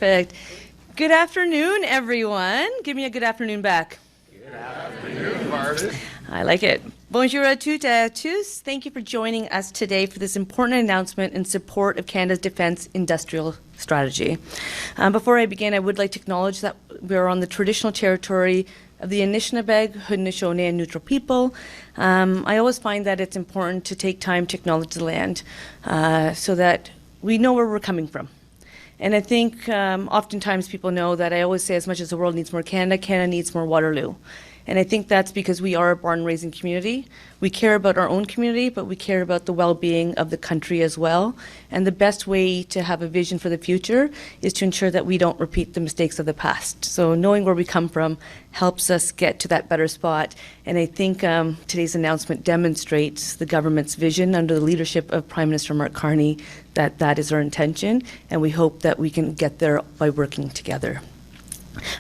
Perfect. Good afternoon, everyone. Give me a good afternoon back. Good afternoon, Bardish. I like it. Bonjour à toutes et à tous. Thank you for joining us today for this important announcement in support of Canada's defence industrial strategy. Before I begin, I would like to acknowledge that we are on the traditional territory of the Anishinaabe, Haudenosaunee, and Neutral people. I always find that it's important to take time to acknowledge the land so that we know where we're coming from. And I think oftentimes people know that I always say as much as the world needs more Canada, Canada needs more Waterloo. And I think that's because we are a born-raising community. We care about our own community, but we care about the well-being of the country as well. And the best way to have a vision for the future is to ensure that we don't repeat the mistakes of the past. So knowing where we come from helps us get to that better spot. And I think today's announcement demonstrates the government's vision under the leadership of Prime Minister Mark Carney that that is our intention, and we hope that we can get there by working together.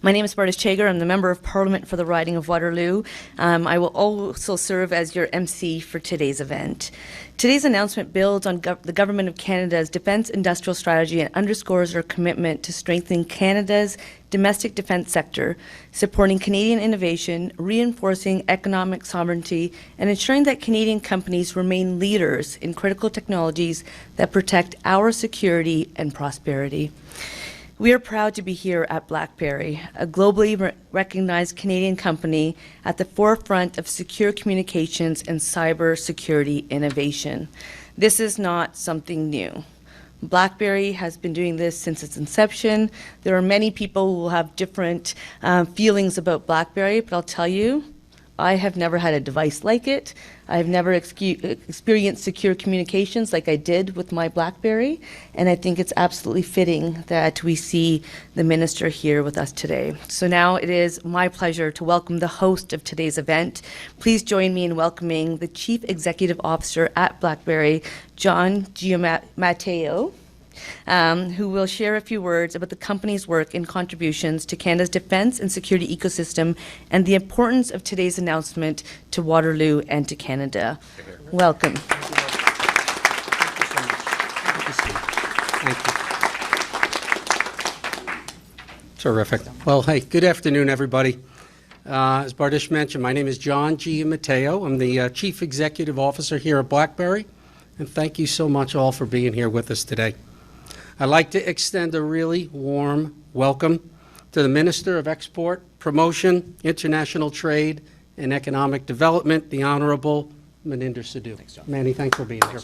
My name is Bardish Chagger. I'm the Member of Parliament for the riding of Waterloo. I will also serve as your MC for today's event. Today's announcement builds on the Government of Canada's defence industrial strategy and underscores our commitment to strengthening Canada's domestic defence sector, supporting Canadian innovation, reinforcing economic sovereignty, and ensuring that Canadian companies remain leaders in critical technologies that protect our security and prosperity. We are proud to be here at BlackBerry, a globally recognized Canadian company at the forefront of secure communications and cyber security innovation. This is not something new. BlackBerry has been doing this since its inception. There are many people who will have different feelings about BlackBerry, but I'll tell you, I have never had a device like it. I've never experienced secure communications like I did with my BlackBerry, and I think it's absolutely fitting that we see the minister here with us today. So now it is my pleasure to welcome the host of today's event. Please join me in welcoming the Chief Executive Officer at BlackBerry, John Giamatteo, who will share a few words about the company's work and contributions to Canada's defence and security ecosystem and the importance of today's announcement to Waterloo and to Canada. Welcome. Thank you. Terrific. Well, hey, good afternoon, everybody. As Bardish mentioned, my name is John Giamatteo. I'm the Chief Executive Officer here at BlackBerry, and thank you so much all for being here with us today. I'd like to extend a really warm welcome to the Minister of Export, Promotion, International Trade, and Economic Development, the Honorable Maninder Sidhu. Thanks, John. Manny, thanks for being here.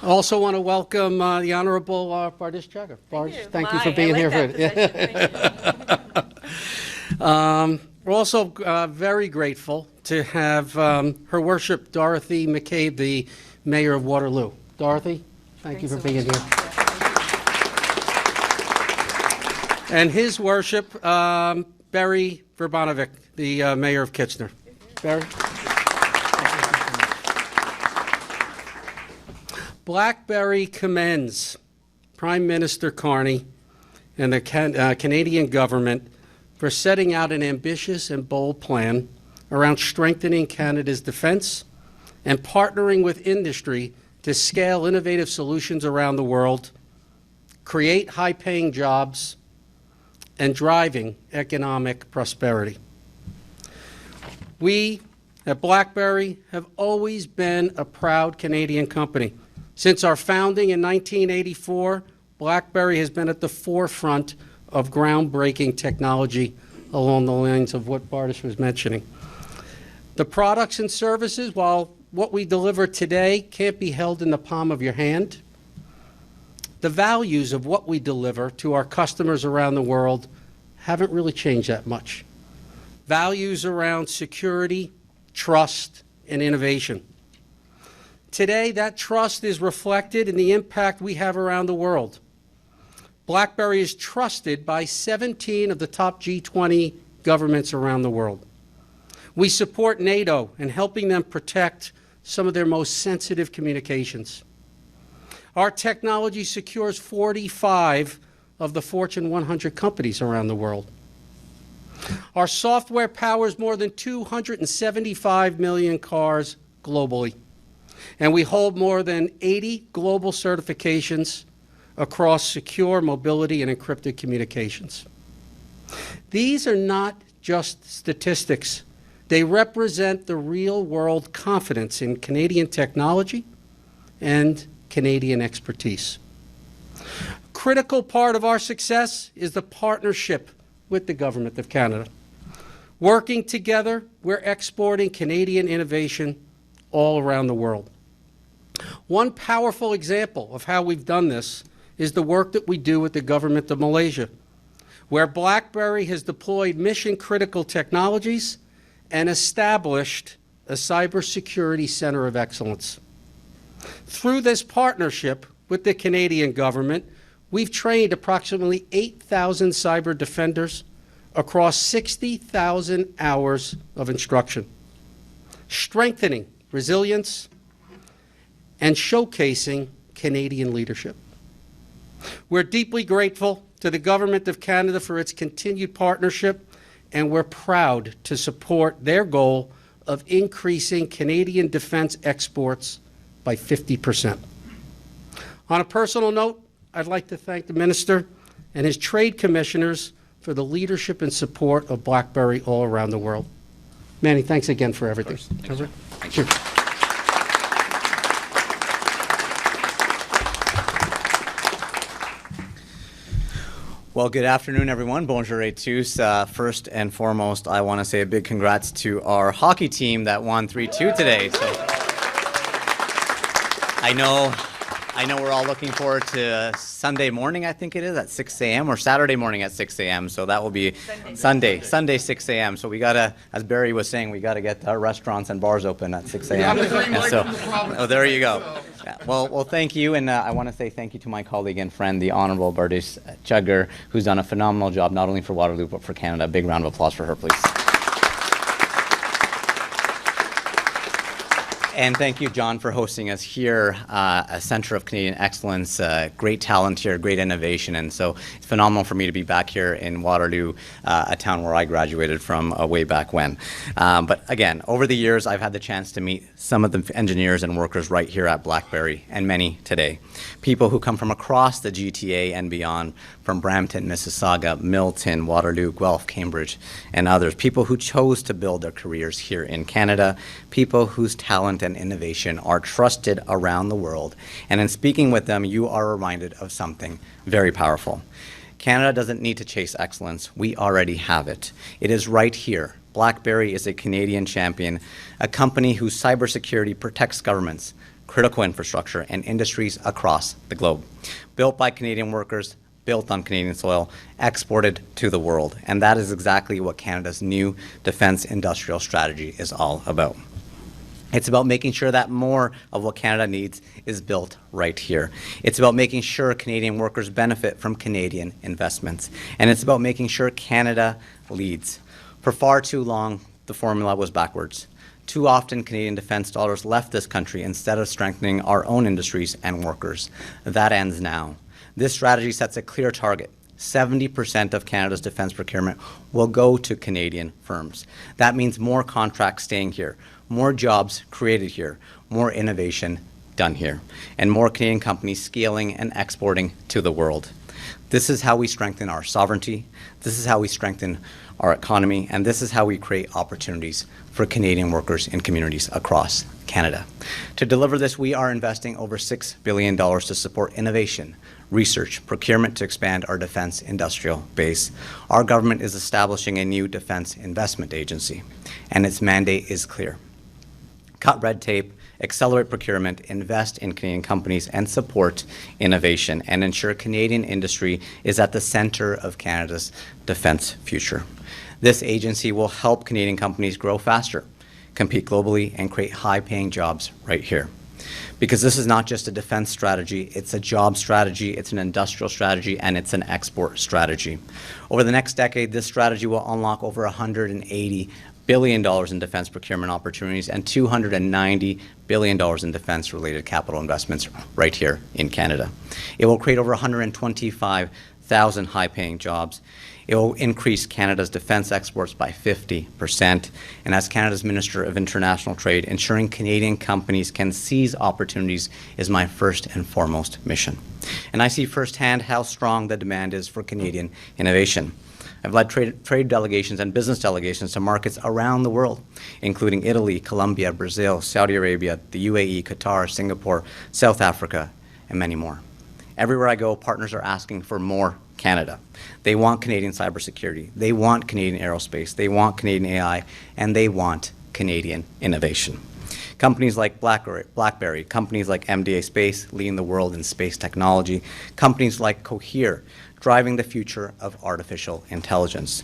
I also want to welcome the Honorable Bardish Chagger. Bardish, thank you for being here. We're also very grateful to have Her Worship Dorothy McCabe, the Mayor of Waterloo. Dorothy, thank you for being here. And His Worship, Barry Verbanovic, the Mayor of Kitchener. Barry? BlackBerry commends Prime Minister Carney and the Canadian government for setting out an ambitious and bold plan around strengthening Canada's defence and partnering with industry to scale innovative solutions around the world, create high-paying jobs, and driving economic prosperity. We at BlackBerry have always been a proud Canadian company. Since our founding in 1984, BlackBerry has been at the forefront of groundbreaking technology along the lines of what Bardish was mentioning. The products and services, while what we deliver today can't be held in the palm of your hand, the values of what we deliver to our customers around the world haven't really changed that much. Values around security, trust, and innovation. Today, that trust is reflected in the impact we have around the world. BlackBerry is trusted by 17 of the top G20 governments around the world. We support NATO in helping them protect some of their most sensitive communications. Our technology secures 45 of the Fortune 100 companies around the world. Our software powers more than 275 million cars globally. And we hold more than 80 global certifications across secure mobility and encrypted communications. These are not just statistics. They represent the real-world confidence in Canadian technology and Canadian expertise. A critical part of our success is the partnership with the Government of Canada. Working together, we're exporting Canadian innovation all around the world. One powerful example of how we've done this is the work that we do with the Government of Malaysia, where BlackBerry has deployed mission-critical technologies and established a cybersecurity center of excellence. Through this partnership with the Canadian government, we've trained approximately 8,000 cyber defenders across 60,000 hours of instruction, strengthening resilience and showcasing Canadian leadership. We're deeply grateful to the Government of Canada for its continued partnership, and we're proud to support their goal of increasing Canadian defense exports by 50%. On a personal note, I'd like to thank the Minister and his trade commissioners for the leadership and support of BlackBerry all around the world. Manny, thanks again for everything. Thank you. Well, good afternoon, everyone. Bonjour et tous. First and foremost, I want to say a big congrats to our hockey team that won 3-2 today. So I know we're all looking forward to Sunday morning, I think it is, at 6 a.m. or Saturday morning at 6 a.m. So that will be Sunday 6 a.m. So we got to, as Barry was saying, we got to get our restaurants and bars open at 6 a.m. And so, oh, there you go. Yeah. Well, thank you, and I want to say thank you to my colleague and friend, the Honourable Bardish Chagger, who's done a phenomenal job not only for Waterloo but for Canada. A big round of applause for her, please. And thank you, John, for hosting us here, a Centre of Canadian Excellence, great talent here, great innovation, and so it's phenomenal for me to be back here in Waterloo, a town where I graduated from way back when. But again, over the years, I've had the chance to meet some of the engineers and workers right here at BlackBerry, and many today. People who come from across the GTA and beyond, from Brampton, Mississauga, Milton, Waterloo, Guelph, Cambridge, and others. People who chose to build their careers here in Canada, people whose talent and innovation are trusted around the world. And in speaking with them, you are reminded of something very powerful. Canada doesn't need to chase excellence. We already have it. It is right here. BlackBerry is a Canadian champion, a company whose cybersecurity protects governments, critical infrastructure, and industries across the globe. Built by Canadian workers, built on Canadian soil, exported to the world. And that is exactly what Canada's new defense industrial strategy is all about. It's about making sure that more of what Canada needs is built right here. It's about making sure Canadian workers benefit from Canadian investments. And it's about making sure Canada leads. For far too long, the formula was backwards. Too often, Canadian defense dollars left this country instead of strengthening our own industries and workers. That ends now. This strategy sets a clear target. 70% of Canada's defense procurement will go to Canadian firms. That means more contracts staying here, more jobs created here, more innovation done here, and more Canadian companies scaling and exporting to the world. This is how we strengthen our sovereignty, this is how we strengthen our economy, and this is how we create opportunities for Canadian workers and communities across Canada. To deliver this, we are investing over $6 billion to support innovation, research, procurement to expand our defense industrial base. Our government is establishing a new defense investment agency, and its mandate is clear. Cut red tape, accelerate procurement, invest in Canadian companies, and support innovation, and ensure Canadian industry is at the center of Canada's defense future. This agency will help Canadian companies grow faster, compete globally, and create high-paying jobs right here. Because this is not just a defense strategy, it's a job strategy, it's an industrial strategy, and it's an export strategy. Over the next decade, this strategy will unlock over $180 billion in defense procurement opportunities and $290 billion in defense-related capital investments right here in Canada. It will create over 125,000 100,000 high-paying jobs. It will increase Canada's defense exports by 50%. And as Canada's Minister of International Trade, ensuring Canadian companies can seize opportunities is my first and foremost mission. And I see firsthand how strong the demand is for Canadian innovation. I've led trade delegations and business delegations to markets around the world, including Italy, Colombia, Brazil, Saudi Arabia, the UAE, Qatar, Singapore, South Africa, and many more. Everywhere I go, partners are asking for more Canada. They want Canadian cybersecurity. They want Canadian aerospace. They want Canadian AI, and they want Canadian innovation. Companies like BlackBerry, companies like MDA Space leading the world in space technology, companies like Cohere driving the future of artificial intelligence.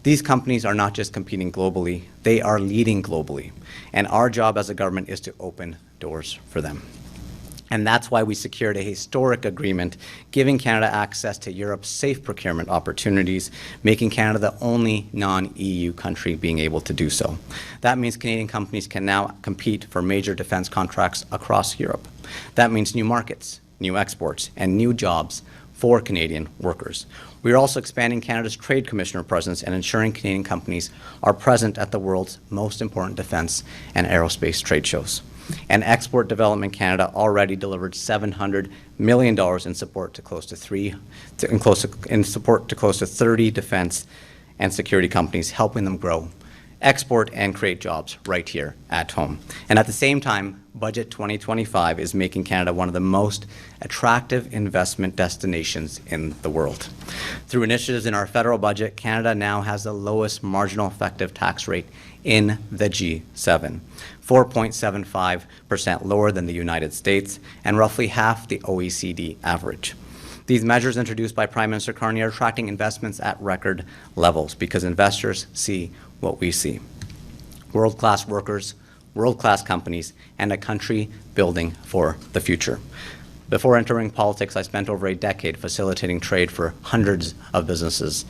These companies are not just competing globally, they are leading globally. And our job as a government is to open doors for them. And that's why we secured a historic agreement giving Canada access to Europe's safe procurement opportunities, making Canada the only non-EU country being able to do so. That means Canadian companies can now compete for major defense contracts across Europe. That means new markets, new exports, and new jobs for Canadian workers. We are also expanding Canada's Trade Commissioner presence and ensuring Canadian companies are present at the world's most important defense and aerospace trade shows. And Export Development Canada already delivered $700 million in support to close to 30 defense and security companies, helping them grow, export, and create jobs right here at home. And at the same time, Budget 2025 is making Canada one of the most attractive investment destinations in the world. Through initiatives in our federal budget, Canada now has the lowest marginal effective tax rate in the G7, 4.75% lower than the United States, and roughly half the OECD average. These measures introduced by Prime Minister Carney are attracting investments at record levels because investors see what we see: world-class workers, world-class companies, and a country building for the future. Before entering politics, I spent over a decade facilitating trade for hundreds of businesses,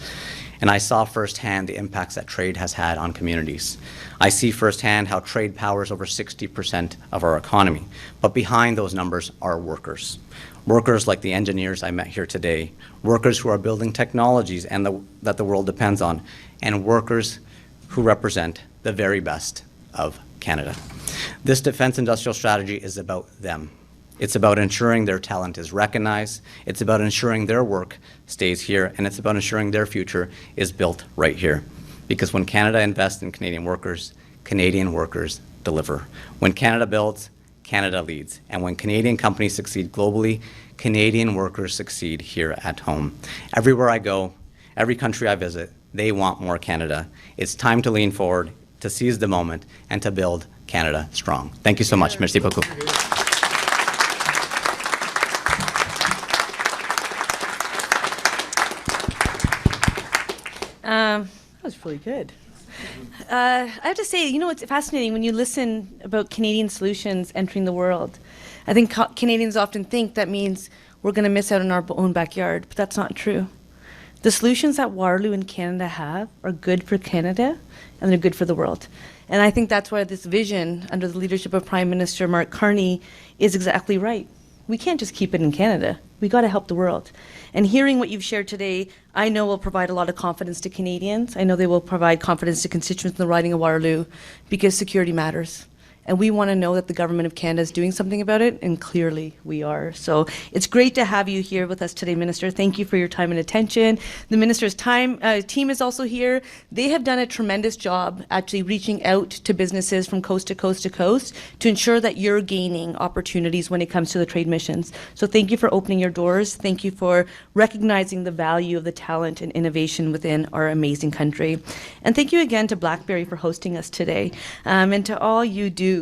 and I saw firsthand the impacts that trade has had on communities. I see firsthand how trade powers over 60% of our economy, but behind those numbers are workers. Workers like the engineers I met here today, workers who are building technologies that the world depends on, and workers who represent the very best of Canada. This defense industrial strategy is about them. It's about ensuring their talent is recognized, it's about ensuring their work stays here, and it's about ensuring their future is built right here. Because when Canada invests in Canadian workers deliver. When Canada builds, Canada leads. And when Canadian companies succeed globally, Canadian workers succeed here at home. Everywhere I go, every country I visit, they want more Canada. It's time to lean forward, to seize the moment, and to build Canada strong. Thank you so much. Merci beaucoup. That was really good. I have to say, you know, it's fascinating when you listen about Canadian solutions entering the world. I think Canadians often think that means we're going to miss out on our own backyard, but that's not true. The solutions that Waterloo and Canada have are good for Canada, and they're good for the world. And I think that's why this vision under the leadership of Prime Minister Mark Carney is exactly right. We can't just keep it in Canada. We got to help the world. And hearing what you've shared today, I know will provide a lot of confidence to Canadians. I know they will provide confidence to constituents in the riding of Waterloo, because security matters. And we want to know that the government of Canada is doing something about it, and clearly we are. So it's great to have you here with us today, Minister. Thank you for your time and attention. The Minister's team is also here. They have done a tremendous job actually reaching out to businesses from coast to coast to coast to ensure that you're gaining opportunities when it comes to the trade missions. So thank you for opening your doors. Thank you for recognizing the value of the talent and innovation within our amazing country. And thank you again to BlackBerry for hosting us today, and to all you do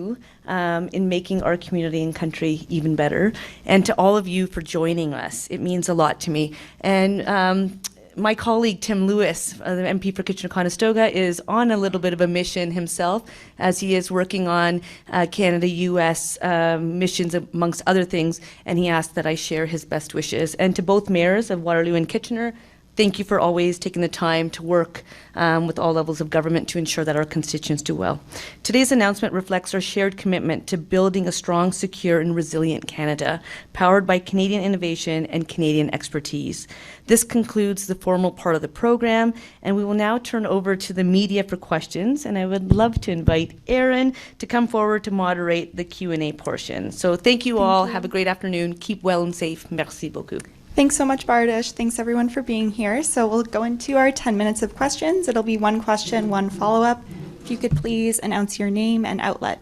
in making our community and country even better, and to all of you for joining us. It means a lot to me. And my colleague Tim Lewis, the MP for Kitchener-Conestoga, is on a little bit of a mission himself, as he is working on Canada-US missions, amongst other things, and he asked that I share his best wishes. And to both mayors of Waterloo and Kitchener, Thank you for always taking the time to work with all levels of government to ensure that our constituents do well. Today's announcement reflects our shared commitment to building a strong, secure, and resilient Canada, powered by Canadian innovation and Canadian expertise. This concludes the formal part of the program, and we will now turn over to the media for questions, and I would love to invite Erin to come forward to moderate the Q&A portion. So thank you all. Have a great afternoon. Keep well and safe. Merci beaucoup. Thanks so much, Bardish. Thanks everyone for being here. So we'll go into our 10 minutes of questions. It'll be one question, one follow-up. If you could please announce your name and outlet.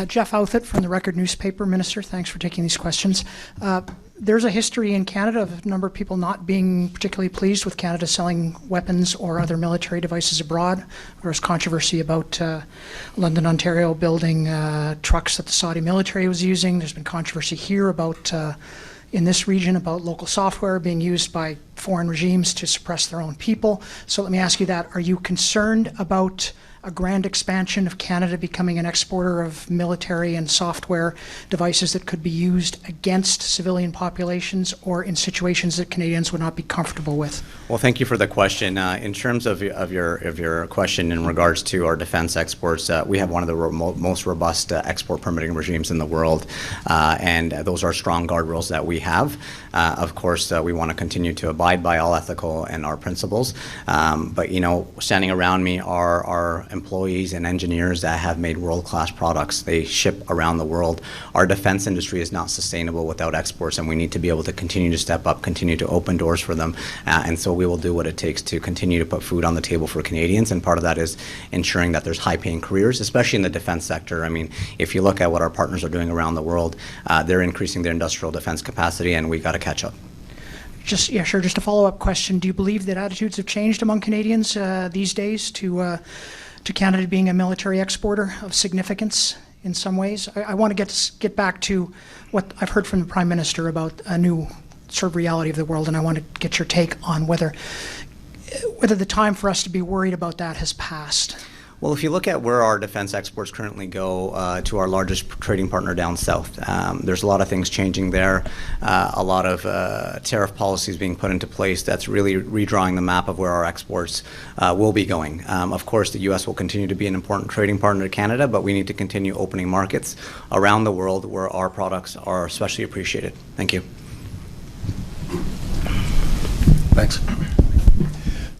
Jeff Outfit from the Record newspaper. Minister, thanks for taking these questions. There's a history in Canada of a number of people not being particularly pleased with Canada selling weapons or other military devices abroad. There was controversy about London, Ontario building trucks that the Saudi military was using. There's been controversy here about, in this region, about local software being used by foreign regimes to suppress their own people. So let me ask you that. Are you concerned about a grand expansion of Canada becoming an exporter of military and software devices that could be used against civilian populations or in situations that Canadians would not be comfortable with? Well, thank you for the question. In terms of your question in regards to our defense exports, we have one of the most robust export permitting regimes in the world, and those are strong guardrails that we have. Of course, we want to continue to abide by all ethical and our principles, but standing around me are employees and engineers that have made world-class products. They ship around the world. Our defense industry is not sustainable without exports, and we need to be able to continue to step up, continue to open doors for them, and so we will do what it takes to continue to put food on the table for Canadians, and part of that is ensuring that there's high-paying careers, especially in the defense sector. I mean, if you look at what our partners are doing around the world, they're increasing their industrial defense capacity, and we got to catch up. Just a follow-up question. Do you believe that attitudes have changed among Canadians these days to Canada being a military exporter of significance in some ways? I want to get back to what I've heard from the Prime Minister about a new sort of reality of the world, and I want to get your take on whether the time for us to be worried about that has passed. Well, if you look at where our defense exports currently go to our largest trading partner down south, there's a lot of things changing there, a lot of tariff policies being put into place that's really redrawing the map of where our exports will be going. Of course, the U.S. will continue to be an important trading partner to Canada, but we need to continue opening markets around the world where our products are especially appreciated. Thank you. Thanks.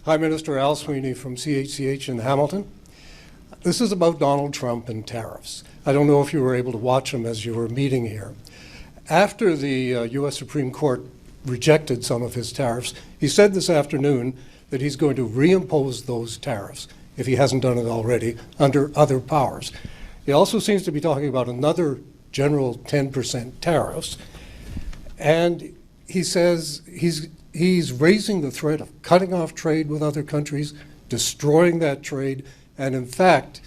Hi, Minister Al Sweeney from CHCH in Hamilton. This is about Donald Trump and tariffs. I don't know if you were able to watch him as you were meeting here. After the U.S. Supreme Court rejected some of his tariffs, he said this afternoon that he's going to reimpose those tariffs, if he hasn't done it already, under other powers. He also seems to be talking about another general 10% tariffs, and he says he's raising the threat of cutting off trade with other countries, destroying that trade, and in fact,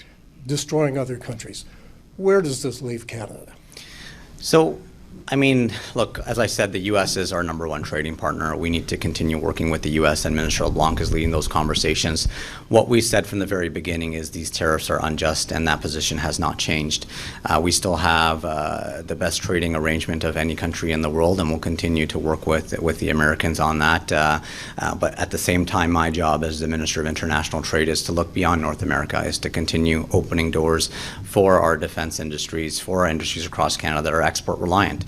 destroying other countries. Where does this leave Canada? So, I mean, look, as I said, the U.S. is our #1 trading partner. We need to continue working with the U.S., and Minister LeBlanc is leading those conversations. What we said from the very beginning is these tariffs are unjust, and that position has not changed. We still have the best trading arrangement of any country in the world, and we'll continue to work with the Americans on that. But at the same time, my job as the Minister of International Trade is to look beyond North America, is to continue opening doors for our defense industries, for our industries across Canada that are export reliant.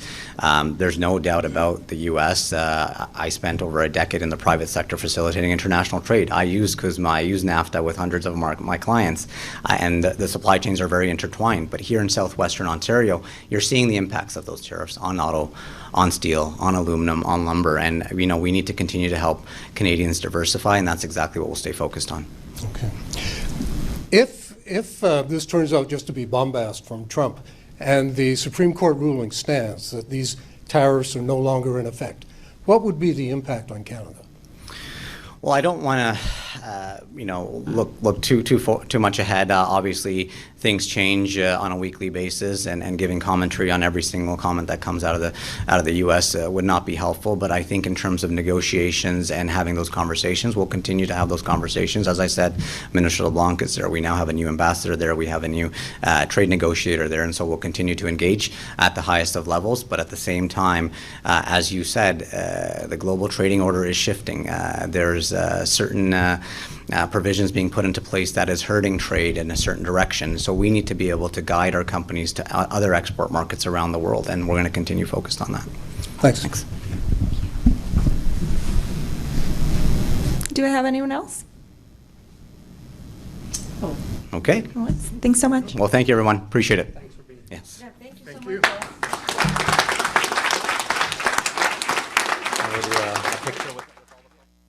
There's no doubt about the U.S. I spent over a decade in the private sector facilitating international trade. I use CUSMA, I use NAFTA with hundreds of my clients, and the supply chains are very intertwined. But here in southwestern Ontario, you're seeing the impacts of those tariffs on auto, on steel, on aluminum, on lumber, and we need to continue to help Canadians diversify, and that's exactly what we'll stay focused on. Okay. If this turns out just to be bombast from Trump, and the Supreme Court ruling stands that these tariffs are no longer in effect, what would be the impact on Canada? Well, I don't want to look too much ahead. Obviously, things change on a weekly basis, and giving commentary on every single comment that comes out of the U.S. Would not be helpful. But I think in terms of negotiations and having those conversations, we'll continue to have those conversations. As I said, Minister LeBlanc is there. We now have a new ambassador there. We have a new trade negotiator there, and so we'll continue to engage at the highest of levels. But at the same time, as you said, the global trading order is shifting. There's certain provisions being put into place that is hurting trade in a certain direction. So we need to be able to guide our companies to other export markets around the world, and we're going to continue focused on that. Thanks. Do I have anyone else? Okay. Thanks so much. Well, thank you, everyone. Appreciate it. Thanks for being here. Yes. Yeah, thank you so Thank you. much. I'll do a picture with